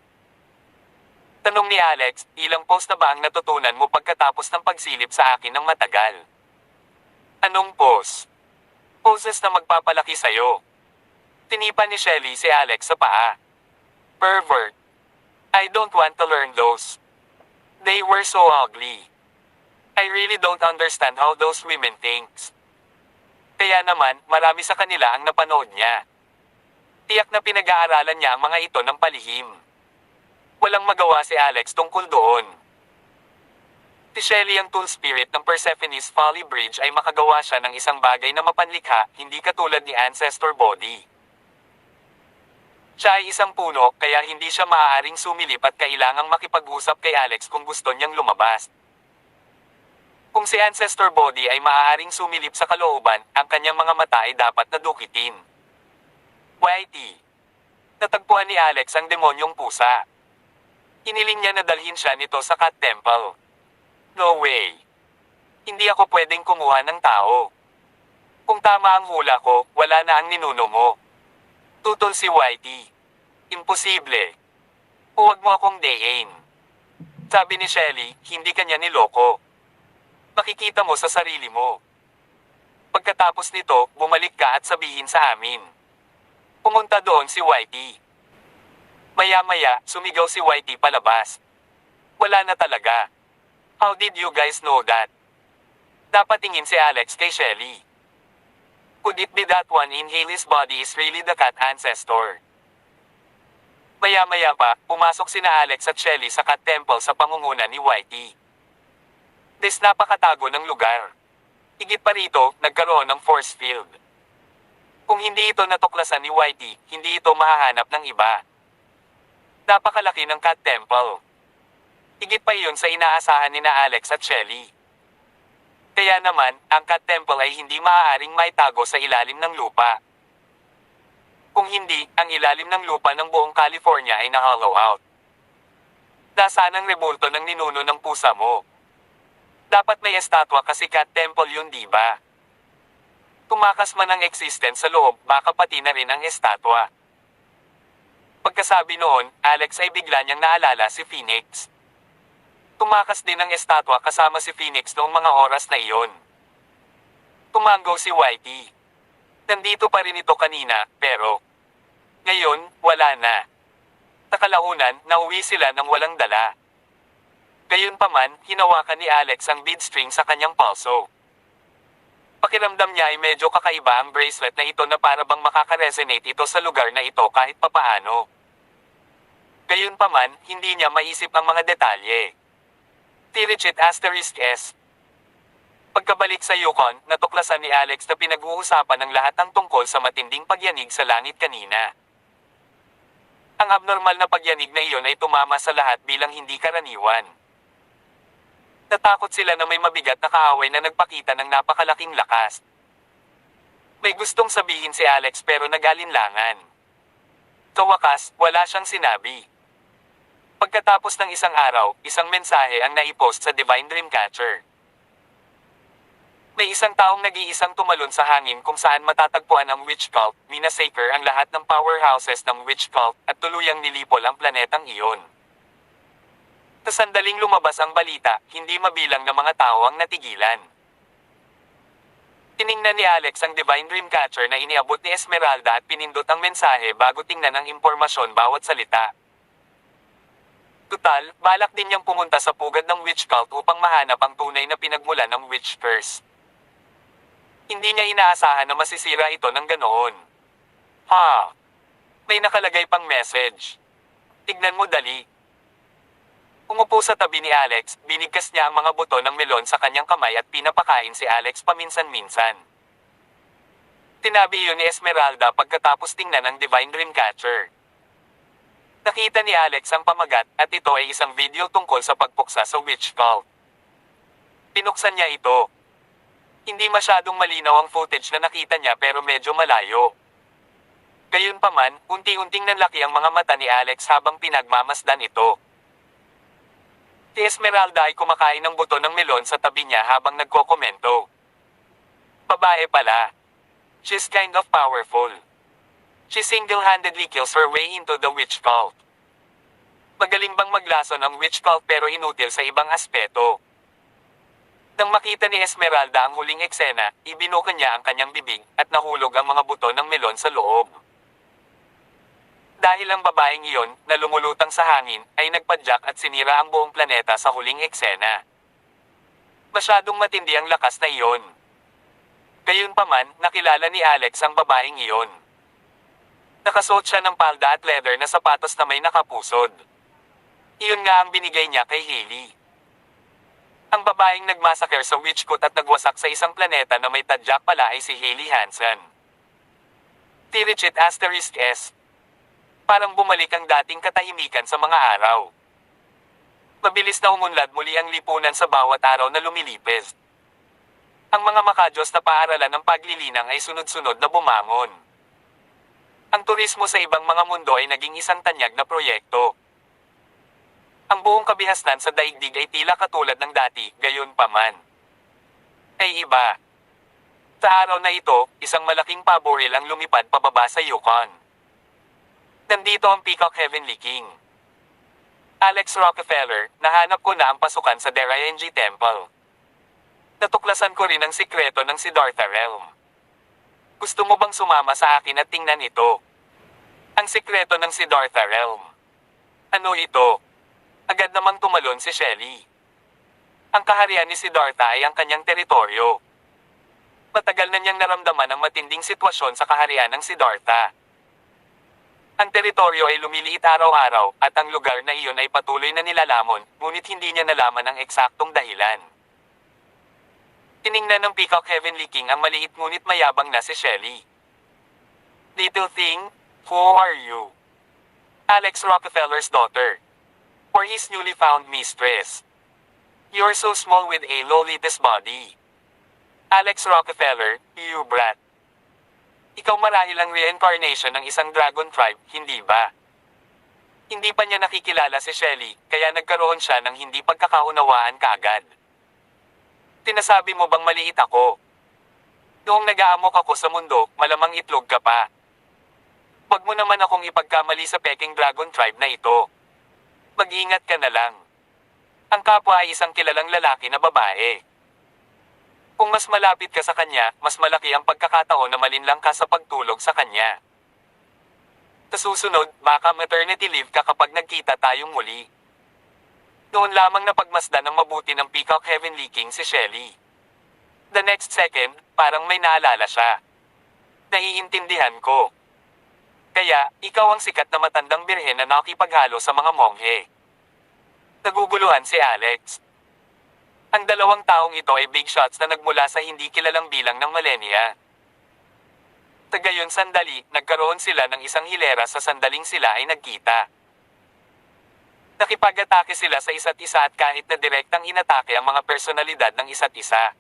Tanong ni Alex, ilang post na ba ang natutunan mo pagkatapos ng pagsilip sa akin ng matagal? Anong post? Poses na magpapalaki sa'yo. Tinipan ni Shelly si Alex sa paa. Pervert. I don't want to learn those. They were so ugly. I really don't understand how those women thinks. Kaya naman, marami sa kanila ang napanood niya. Tiyak na pinag-aaralan niya ang mga ito ng palihim. Walang magawa si Alex tungkol doon. Si Shelly ang tool spirit ng Persephone's Folly Bridge ay makagawa siya ng isang bagay na mapanlikha, hindi katulad ni Ancestor Body. Siya ay isang puno, kaya hindi siya maaaring sumilip at kailangang makipag-usap kay Alex kung gusto niyang lumabas. Kung si Ancestor Body ay maaaring sumilip sa kalooban, ang kanyang mga mata ay dapat nadukitin. YT. Natagpuan ni Alex ang demonyong pusa. Hiniling niya na dalhin siya nito sa Cat Temple. No way. Hindi ako pwedeng kumuha ng tao. Kung tama ang hula ko, wala na ang ninuno mo. Tutol si YT. Imposible. Huwag mo akong dayin. Sabi ni Shelly, hindi kanya niloko. Makikita mo sa sarili mo. Pagkatapos nito, bumalik ka at sabihin sa amin. Pumunta doon si YT. Maya-maya, sumigaw si YT palabas. Wala na talaga. How did you guys know that? Dapat tingin si Alex kay Shelly. Could it be that one in Hailey's body is really the cat ancestor? Maya-maya pa, pumasok sina Alex at Shelly sa Cat Temple sa pangunguna ni YT. Napakatago ng lugar. Higit pa rito, nagkaroon ng force field. Kung hindi ito natuklasan ni YT, hindi ito mahahanap ng iba. Napakalaki ng Cat Temple. Higit pa iyon sa inaasahan ni na Alex at Shelly. Kaya naman, ang Cat Temple ay hindi maaaring maitago sa ilalim ng lupa. Kung hindi, ang ilalim ng lupa ng buong California ay na-hollow out. Nasaan ang rebulto ng ninuno ng pusa mo? Dapat may estatwa kasi Cat Temple yun, di ba? Tumakas man ang existence sa loob, baka pati na rin ang estatwa. Pagkasabi noon, Alex ay bigla niyang naalala si Phoenix. Tumakas din ang estatwa kasama si Phoenix noong mga oras na iyon. Tumango si YT. Nandito pa rin ito kanina, pero ngayon, wala na. Nakalaunan, nauwi sila nang walang dala. Gayunpaman, hinawakan ni Alex ang bead string sa kanyang palso. Pakiramdam niya ay medyo kakaiba ang bracelet na ito na para bang makaka-resonate ito sa lugar na ito kahit papaano. Gayunpaman, hindi niya maisip ang mga detalye. Tirichet asterisk S. Pagkabalik sa Yukon, natuklasan ni Alex na pinag-uusapan ng lahat ng tungkol sa matinding pagyanig sa langit kanina. Ang abnormal na pagyanig na iyon ay tumama sa lahat bilang hindi karaniwan. Natakot sila na may mabigat na kaaway na nagpakita ng napakalaking lakas. May gustong sabihin si Alex pero nag-alinlangan. Sa wakas, wala siyang sinabi. Pagkatapos ng isang araw, isang mensahe ang naipost sa Divine Dreamcatcher. May isang taong nag-iisang tumalon sa hangin kung saan matatagpuan ang witch cult, minasacre ang lahat ng powerhouses ng witch cult at tuluyang nilipol ang planetang iyon. Sa sandaling lumabas ang balita, hindi mabilang na mga tao ang natigilan. Tiningnan ni Alex ang Divine Dreamcatcher na iniabot ni Esmeralda at pinindot ang mensahe bago tingnan ang impormasyon bawat salita. Tutal, balak din niyang pumunta sa pugad ng witch cult upang mahanap ang tunay na pinagmulan ng witch curse. Hindi niya inaasahan na masisira ito ng ganoon. Ha! May nakalagay pang message. Tignan mo dali. Umupo sa tabi ni Alex, binigkas niya ang mga buto ng melon sa kanyang kamay at pinapakain si Alex paminsan-minsan. Tinabi iyon ni Esmeralda pagkatapos tingnan ang Divine Dreamcatcher. Nakita ni Alex ang pamagat at ito ay isang video tungkol sa pagpuksa sa witch cult. Pinuksan niya ito. Hindi masyadong malinaw ang footage na nakita niya pero medyo malayo. Gayunpaman, unti-unting nanlaki ang mga mata ni Alex habang pinagmamasdan ito. Si Esmeralda ay kumakain ng buto ng melon sa tabi niya habang nagkokomento. Babae pala. She's kind of powerful. She single-handedly kills her way into the witch cult. Magaling bang maglason ang witch cult pero inutil sa ibang aspeto. Nang makita ni Esmeralda ang huling eksena, ibinuka niya ang kanyang bibig at nahulog ang mga buto ng melon sa loob. Dahil ang babaeng iyon, na lumulutang sa hangin, ay nagpadyak at sinira ang buong planeta sa huling eksena. Masyadong matindi ang lakas na iyon. Gayunpaman, nakilala ni Alex ang babaeng iyon. Nakasuot siya ng palda at leather na sapatos na may nakapusod. Iyon nga ang binigay niya kay Hailey. Ang babaeng nagmasaker sa Witchcoot at nagwasak sa isang planeta na may tadyak pala ay si Hailey Hansen. Tirichit *S. Parang bumalik ang dating katahimikan sa mga araw. Mabilis na umunlad muli ang lipunan sa bawat araw na lumilipis. Ang mga makajos na paaralan ng paglilinang ay sunod-sunod na bumangon. Ang turismo sa ibang mga mundo ay naging isang tanyag na proyekto. Ang buong kabihasnan sa daigdig ay tila katulad ng dati, gayon pa man. Ay iba. Sa araw na ito, isang malaking paboril ang lumipad pababa sa Yukon. Nandito ang Peacock Heavenly King. Alex Rockefeller, nahanap ko na ang pasukan sa Derayenji Temple. Natuklasan ko rin ang sikreto ng Siddhartha Realm. Gusto mo bang sumama sa akin at tingnan ito? Ang sikreto ng Siddhartha Realm. Ano ito? Agad namang tumalon si Shelley. Ang kaharian ni Siddhartha ay ang kanyang teritoryo. Matagal na niyang naramdaman ang matinding sitwasyon sa kaharian ng Siddhartha. Ang teritoryo ay lumiliit araw-araw at ang lugar na iyon ay patuloy na nilalamon, ngunit hindi niya nalaman ang eksaktong dahilan. Tiningnan ng Peacock Heavenly King ang maliit ngunit mayabang na si Shelley. Little thing, who are you? Alex Rockefeller's daughter. Or his newly found mistress. You're so small with a lowliest body. Alex Rockefeller, you brat. Ikaw marahil ang reincarnation ng isang dragon tribe, hindi ba? Hindi pa niya nakikilala si Shelley, kaya nagkaroon siya ng hindi pagkakaunawaan kaagad. Tinasabi mo bang maliit ako? Noong nag-aamok ako sa mundo, malamang itlog ka pa. Huwag mo naman akong ipagkamali sa peking dragon tribe na ito. Mag-ingat ka na lang. Ang kapwa ay isang kilalang lalaki na babae. Kung mas malapit ka sa kanya, mas malaki ang pagkakataon na malinlang ka sa pagtulog sa kanya. Sa susunod, baka maternity leave ka kapag nagkita tayong muli. Noon lamang na pagmasdan ng mabuti ng Peacock Heavenly King si Shelley. The next second, parang may naalala siya. Naiintindihan ko. Kaya, ikaw ang sikat na matandang birhen na nakipaghalo sa mga monghe. Naguguluhan si Alex. Ang dalawang taong ito ay big shots na nagmula sa hindi kilalang bilang ng millennia. Tagayon sandali, nagkaroon sila ng isang hilera sa sandaling sila ay nagkita. Nakipag-atake sila sa isa't isa at kahit na direktang inatake ang mga personalidad ng isa't isa.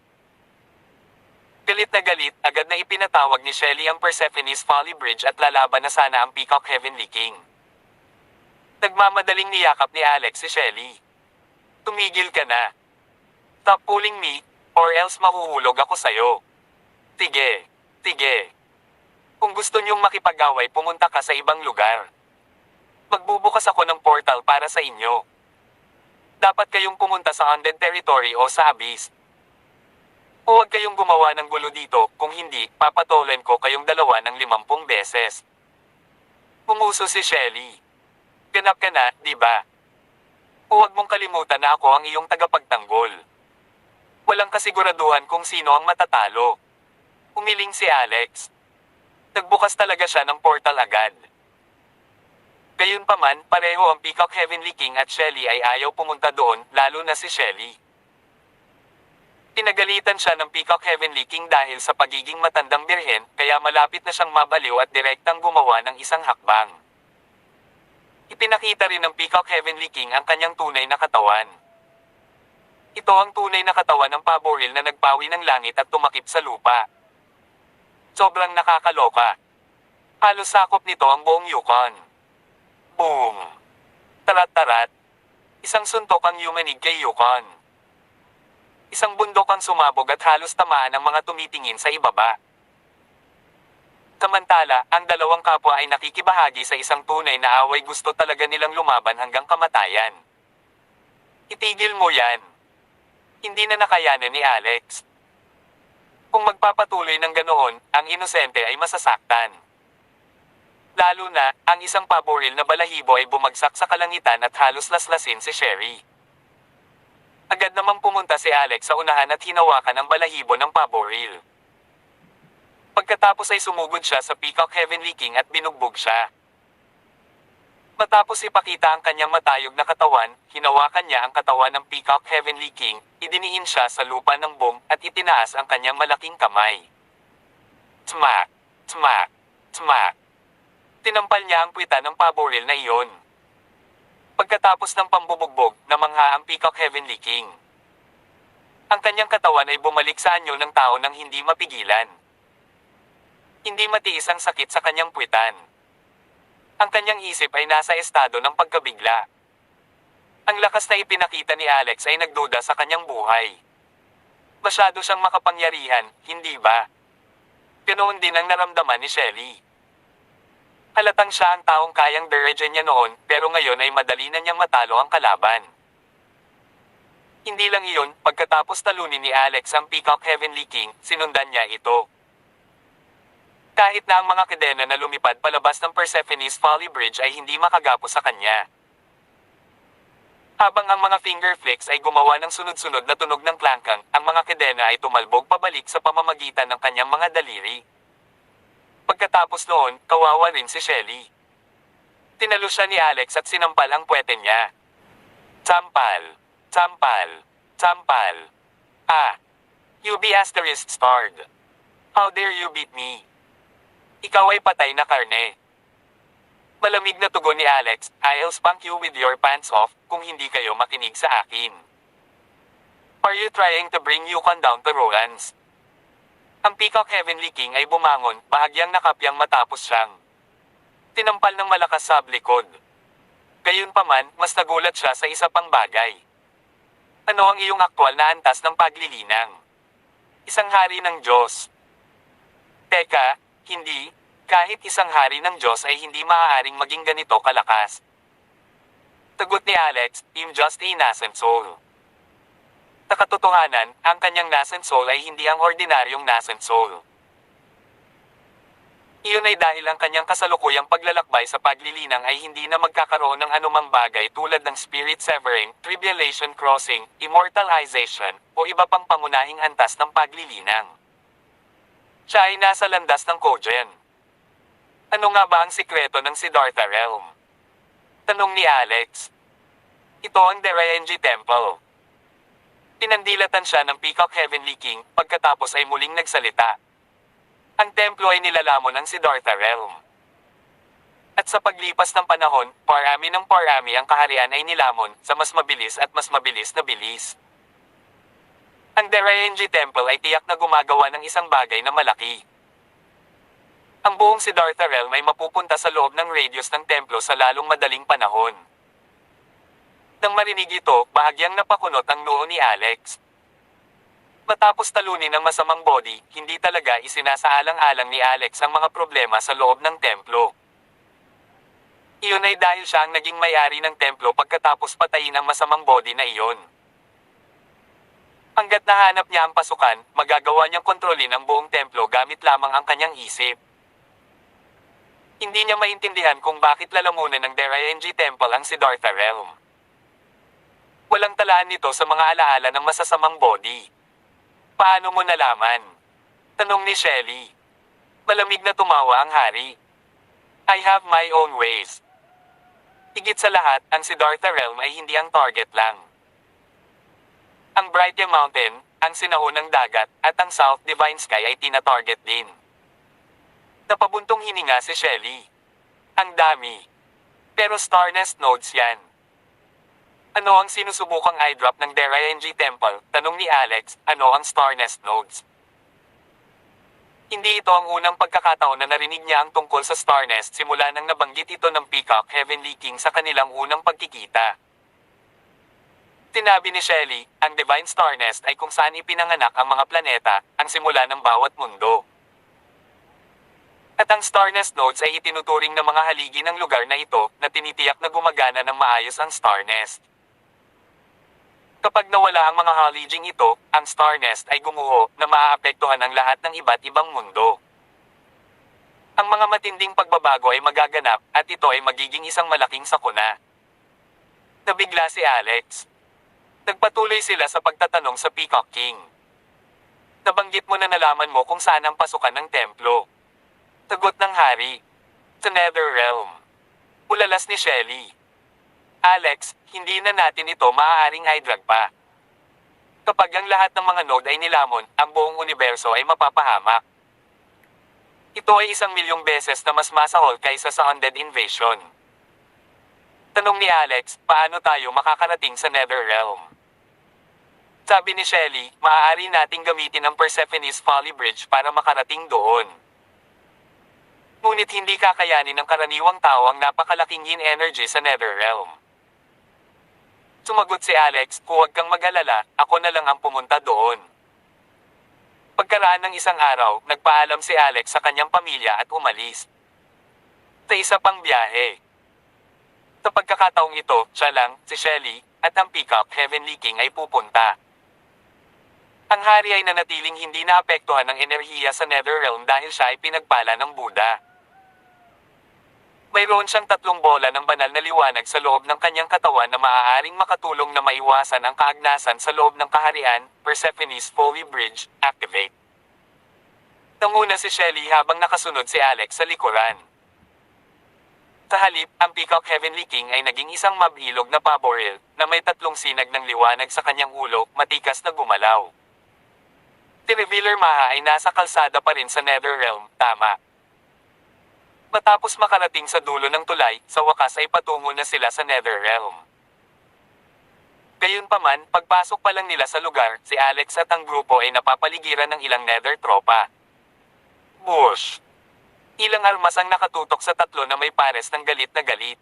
Galit na galit, agad na ipinatawag ni Shelley ang Persephone's Folly Bridge at lalaban na sana ang Peacock Heavenly King. Nagmamadaling niyakap ni Alex si Shelley. Tumigil ka na. Stop pulling me, or else mahuhulog ako sa'yo. Tige. Kung gusto niyong makipag-away, pumunta ka sa ibang lugar. Magbubukas ako ng portal para sa inyo. Dapat kayong pumunta sa Undead Territory o sa Abyss. Huwag kayong gumawa ng gulo dito, kung hindi, papatulan ko kayong dalawa ng 50 beses. Pumuso si Shelley. Ganap ka na, di ba? Huwag mong kalimutan na ako ang iyong tagapagtanggol. Walang kasiguraduhan kung sino ang matatalo. Umiling si Alex. Nagbukas talaga siya ng portal agad. Gayunpaman, pareho ang Peacock Heavenly King at Shelley ay ayaw pumunta doon, lalo na si Shelley. Pinagalitan siya ng Peacock Heavenly King dahil sa pagiging matandang birhen, kaya malapit na siyang mabaliw at direktang gumawa ng isang hakbang. Ipinakita rin ng Peacock Heavenly King ang kanyang tunay na katawan. Ito ang tunay na katawan ng paboril na nagpawi ng langit at tumakip sa lupa. Sobrang nakakaloka. Halos sakop nito ang buong Yukon. Boom! Tarat-tarat. Isang suntok ang yumanig kay Yukon. Isang bundok ang sumabog at halos tamaan ang mga tumitingin sa ibaba. Samantala, ang dalawang kapwa ay nakikibahagi sa isang tunay na away, gusto talaga nilang lumaban hanggang kamatayan. Itigil mo yan. Hindi na nakayanan ni Alex. Kung magpapatuloy ng ganoon, ang inosente ay masasaktan. Lalo na, ang isang paboril na balahibo ay bumagsak sa kalangitan at halos laslasin si Sherry. Agad namang pumunta si Alex sa unahan at hinawakan ang balahibo ng paboril. Pagkatapos ay sumugod siya sa Peacock Heavenly King at binugbog siya. Matapos ipakita ang kanyang matayog na katawan, hinawakan niya ang katawan ng Peacock Heavenly King, idiniin siya sa lupa ng boom, at itinaas ang kanyang malaking kamay. Smack! Smack! Smack! Tinampal niya ang puwita ng paboril na iyon. Pagkatapos ng pambubugbog, namangha ang Peacock Heavenly King. Ang kanyang katawan ay bumalik sa anyo ng tao nang hindi mapigilan. Hindi matiis ang sakit sa kanyang puwitan. Ang kanyang isip ay nasa estado ng pagkabigla. Ang lakas na ipinakita ni Alex ay nagduda sa kanyang buhay. Masyado siyang makapangyarihan, hindi ba? Ganoon din ang naramdaman ni Shelly. Halatang siya ang taong kayang diregen niya noon, pero ngayon ay madali na niyang matalo ang kalaban. Hindi lang iyon, pagkatapos talunin ni Alex ang Peacock Heavenly King, sinundan niya ito. Kahit na ang mga kadena na lumipad palabas ng Persephone's Folly Bridge ay hindi makagapo sa kanya. Habang ang mga finger flicks ay gumawa ng sunod-sunod na tunog ng klangkang, ang mga kadena ay tumalbog pabalik sa pamamagitan ng kanyang mga daliri. Pagkatapos noon, kawawa rin si Shelly. Tinalo siya ni Alex at sinampal ang puwete niya. Sampal. Sampal. Sampal. Ah. You be asterisk starred. How dare you beat me? Ikaw ay patay na karne. Malamig na tugon ni Alex, I'll spank you with your pants off, kung hindi kayo makinig sa akin. Are you trying to bring Yukon down to Roland's? Ang Peacock Heavenly King ay bumangon, bahagyang nakapyang matapos siyang tinampal ng malakas sa likod. Gayunpaman, mas nagulat siya sa isa pang bagay. Ano ang iyong aktwal na antas ng paglilinang? Isang hari ng Diyos. Teka, hindi. Kahit isang hari ng Diyos ay hindi maaaring maging ganito kalakas. Tagot ni Alex, I'm just a nascent soul. Sa katotohanan, ang kanyang nascent soul ay hindi ang ordinaryong nascent soul. Iyon ay dahil ang kanyang kasalukuyang paglalakbay sa paglilinang ay hindi na magkakaroon ng anumang bagay tulad ng spirit severing, tribulation crossing, immortalization, o iba pang pangunahing antas ng paglilinang. Siya ay nasa landas ng Kogen. Ano nga ba ang sikreto ng Siddhartha Realm? Tanong ni Alex. Ito ang Deraenji Temple. Pinandilatan siya ng Peacock Heavenly King, pagkatapos ay muling nagsalita. Ang templo ay nilalamon ng Siddhartha Realm. At sa paglipas ng panahon, parami ng parami ang kaharian ay nilamon, sa mas mabilis at mas mabilis na bilis. Ang Deraenji Temple ay tiyak na gumagawa ng isang bagay na malaki. Ang buong Siddhartha Realm ay mapupunta sa loob ng radius ng templo sa lalong madaling panahon. Nang marinig ito, bahagyang napakunot ang noo ni Alex. Matapos talunin ang masamang body, hindi talaga isinasaalang-alang ni Alex ang mga problema sa loob ng templo. Iyon ay dahil siya ang naging may-ari ng templo pagkatapos patayin ang masamang body na iyon. Hanggat nahanap niya ang pasukan, magagawa niyang kontrolin ang buong templo gamit lamang ang kanyang isip. Hindi niya maintindihan kung bakit lalamunan ng Deraenji Temple ang Siddhartha Realm. Walang talaan nito sa mga alaala ng masasamang body. Paano mo nalaman? Tanong ni Shelly. Malamig na tumawa ang hari. I have my own ways. Higit sa lahat, ang Siddhartha Realm ay hindi ang target lang. Ang Brightya Mountain, ang sinahunang dagat, at ang South Divine Sky ay tina-target din. Napabuntong hininga si Shelly. Ang dami. Pero Star Nest nodes yan. Ano ang sinusubukang eyedrop ng Deraenji Temple? Tanong ni Alex, ano ang Star Nest nodes? Hindi ito ang unang pagkakataon na narinig niya ang tungkol sa Star Nest simula nang nabanggit ito ng Peacock Heavenly King sa kanilang unang pagkikita. Tinabi ni Shelly, ang Divine Star Nest ay kung saan ipinanganak ang mga planeta, ang simula ng bawat mundo. At ang Star Nest nodes ay itinuturing na mga haligi ng lugar na ito na tinitiyak na gumagana ng maayos ang Star Nest. Kapag nawala ang mga haliging ito, ang Star Nest ay gumuho na maaapektuhan ang lahat ng iba't ibang mundo. Ang mga matinding pagbabago ay magaganap at ito ay magiging isang malaking sakuna. Nabigla si Alex. Nagpatuloy sila sa pagtatanong sa Peacock King. Nabanggit mo na nalaman mo kung saan ang pasukan ng templo. Sagot ng hari. Sa Nether Realm. Ulalas ni Shelly. Alex, hindi na natin ito maaaring i-drag pa. Kapag ang lahat ng mga node ay nilamon, ang buong universo ay mapapahamak. Ito ay 1,000,000 beses na mas masahol kaysa sa undead invasion. Tanong ni Alex, paano tayo makakarating sa Netherrealm? Sabi ni Shelly, maaari nating gamitin ang Persephone's Folly Bridge para makarating doon. Ngunit hindi kakayanin ng karaniwang tao ang napakalaking yin energy sa Netherrealm. Sumagot si Alex, huwag kang mag-alala, ako na lang ang pumunta doon. Pagkaraan ng isang araw, nagpaalam si Alex sa kanyang pamilya at umalis. Sa isa pang biyahe. Sa pagkakataong ito, siya lang, si Shelly, at ang Peacock Heavenly King ay pupunta. Ang hari ay nanatiling hindi naapektuhan ng enerhiya sa Netherrealm dahil siya ay pinagpala ng Buddha. Mayroon siyang 3 bola ng banal na liwanag sa loob ng kanyang katawan na maaaring makatulong na maiwasan ang kaagnasan sa loob ng kaharian. Persephone's Folly Bridge, activate. Nanguna si Shelly habang nakasunod si Alex sa likuran. Sa halip, ang Peacock Heavenly King ay naging isang mabilog na paboril na may 3 sinag ng liwanag sa kanyang ulo, matikas na gumalaw. Si Revealer Maha ay nasa kalsada pa rin sa Netherrealm, tama. Matapos makarating sa dulo ng tulay, sa wakas ay patungo na sila sa Netherrealm. Gayunpaman, pagpasok pa lang nila sa lugar, si Alex at ang grupo ay napapaligiran ng ilang Nether tropa. Bush! Ilang armas ang nakatutok sa 3 na may pares ng galit na galit.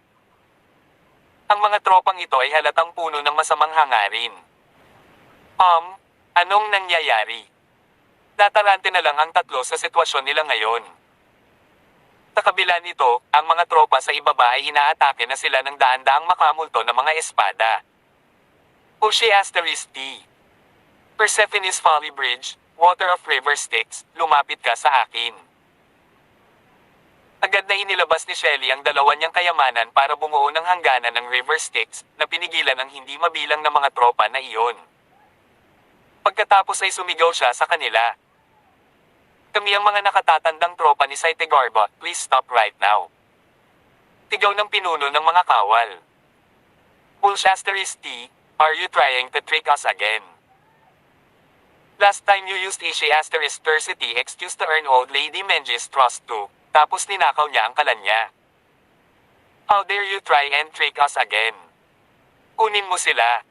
Ang mga tropang ito ay halatang puno ng masamang hangarin. Anong nangyayari? Natarante na lang ang 3 sa sitwasyon nila ngayon. Sa kabila nito, ang mga tropa sa ibaba ay inaatake na sila ng daan-daang makamulto na mga espada. Ushi Asterisk T. Persephone's Folly Bridge, Water of River Styx, lumapit ka sa akin. Agad na inilabas ni Shelly ang 2 niyang kayamanan para bumuo ng hangganan ng River Styx na pinigilan ng hindi mabilang na mga tropa na iyon. Pagkatapos ay sumigaw siya sa kanila. Kami ang mga nakatatandang tropa ni Saitegarba, please stop right now. Tigaw ng pinuno ng mga kawal. Pulshasteris T, are you trying to trick us again? Last time you used Ishi Asterisk Tercity excuse to earn Old Lady Menji's trust too, tapos ninakaw niya ang kalan niya. How dare you try and trick us again? Kunin mo sila.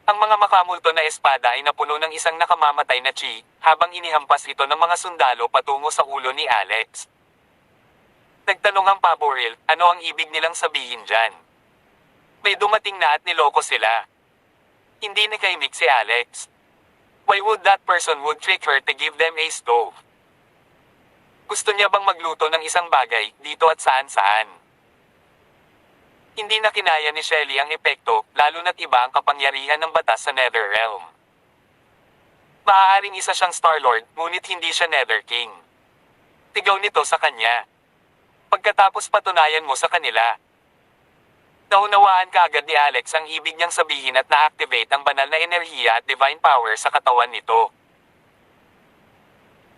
Ang mga makamulto na espada ay napuno ng isang nakamamatay na chi, habang inihampas ito ng mga sundalo patungo sa ulo ni Alex. Nagtanong ang paboril, ano ang ibig nilang sabihin dyan? May dumating na at niloko sila. Hindi nakaimik si Alex. Why would that person would trick her to give them a stove? Gusto niya bang magluto ng isang bagay, dito at saan-saan? Hindi na kinaya ni Shelly ang epekto, lalo na't iba ang kapangyarihan ng batas sa Netherrealm. Maaaring isa siyang Star-Lord, ngunit hindi siya Nether King. Tigaw nito sa kanya. Pagkatapos patunayan mo sa kanila. Naunawaan kaagad ni Alex ang ibig niyang sabihin at na-activate ang banal na enerhiya at divine power sa katawan nito.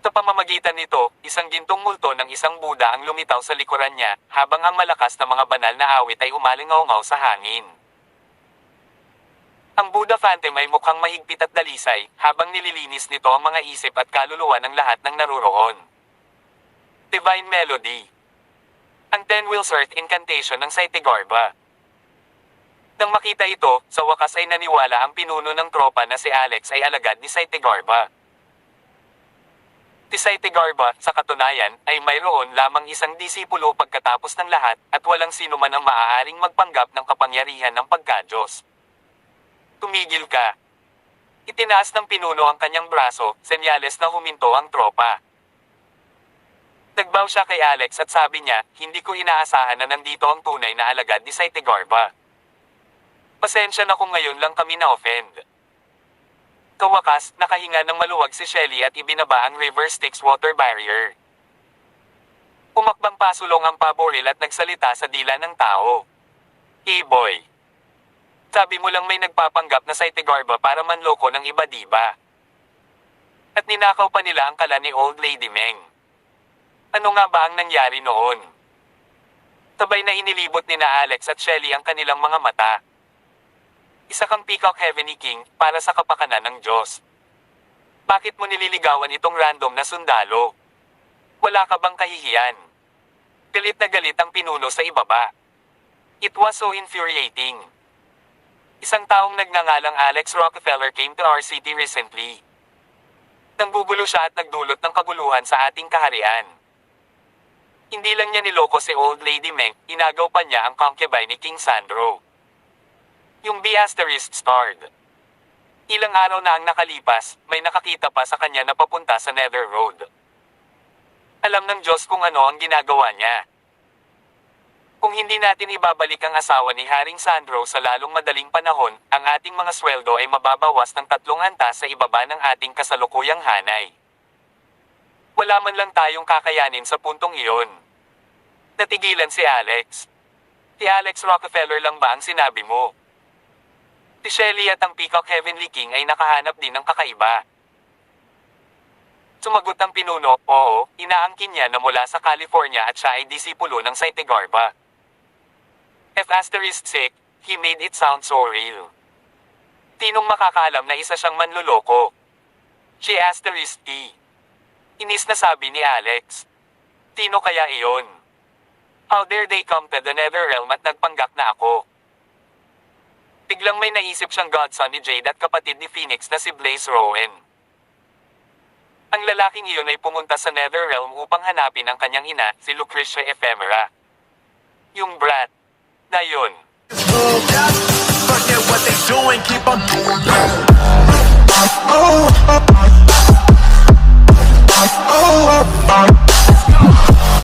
Sa pamamagitan nito, isang gintong multo ng isang Buddha ang lumitaw sa likuran niya, habang ang malakas na mga banal na awit ay umalingaw-ngaw sa hangin. Ang Buddha Phantom ay mukhang mahigpit at dalisay, habang nililinis nito ang mga isip at kaluluwa ng lahat ng naruroon. Divine Melody. Ang 10 Wheels Earth Incantation ng Saitegarba. Nang makita ito, sa wakas ay naniwala ang pinuno ng tropa na si Alex ay alagad ni Saitegarba. Si Saitegarba, sa katunayan, ay mayroon lamang isang disipulo pagkatapos ng lahat at walang sino man ang maaaring magpanggap ng kapangyarihan ng pagka-Diyos. Tumigil ka. Itinaas ng pinuno ang kanyang braso, senyales na huminto ang tropa. Nagbaw siya kay Alex at sabi niya, hindi ko inaasahan na nandito ang tunay na alagad ni Saitegarba. Pasensya na kung ngayon lang kami na-offend. Kawakas, nakahinga ng maluwag si Shelly at ibinaba ang River Styx water barrier. Umakbang pasulong ang paboril at nagsalita sa dila ng tao. Hey boy. Sabi mo lang may nagpapanggap na Saitegarba para manloko ng iba diba? At ninakaw pa nila ang kala ni Old Lady Meng. Ano nga ba ang nangyari noon? Tabay na inilibot ni na Alex at Shelly ang kanilang mga mata. Isa kang Peacock Heavenly King para sa kapakanan ng Diyos. Bakit mo nililigawan itong random na sundalo? Wala ka bang kahihiyan? Galit na galit ang pinuno sa ibaba. It was so infuriating. Isang taong nagngangalang Alex Rockefeller came to our city recently. Nanggugulo siya at nagdulot ng kaguluhan sa ating kaharian. Hindi lang niya niloko si Old Lady Meng, inagaw pa niya ang concubine ni King Sandro. Yung B** starred. Ilang araw na ang nakalipas, may nakakita pa sa kanya na papunta sa Nether Road. Alam ng Diyos kung ano ang ginagawa niya. Kung hindi natin ibabalik ang asawa ni Haring Sandro sa lalong madaling panahon, ang ating mga sweldo ay mababawas ng 3 antas sa ibaba ng ating kasalukuyang hanay. Wala man lang tayong kakayanin sa puntong iyon. Natigilan si Alex. Si Alex Rockefeller lang ba ang sinabi mo? Si Shelly at ang Peacock Heavenly King ay nakahanap din ng kakaiba. Sumagot ang pinuno, oo, inaangkin niya na mula sa California at siya ay disipulo ng Saitegarba. F***, he made it sound so real. Tinong makakaalam na isa siyang manloloko? She***, inis na sabi ni Alex. Tino kaya iyon? How dare they come to the Netherrealm at nagpanggak na ako? Biglang may naisip siyang godson ni Jade at kapatid ni Phoenix na si Blaze Rowan. Ang lalaking iyon ay pumunta sa Netherrealm upang hanapin ang kanyang ina, si Lucretia Ephemera. Yung brat na yun. Forget what they doing, keep on doing.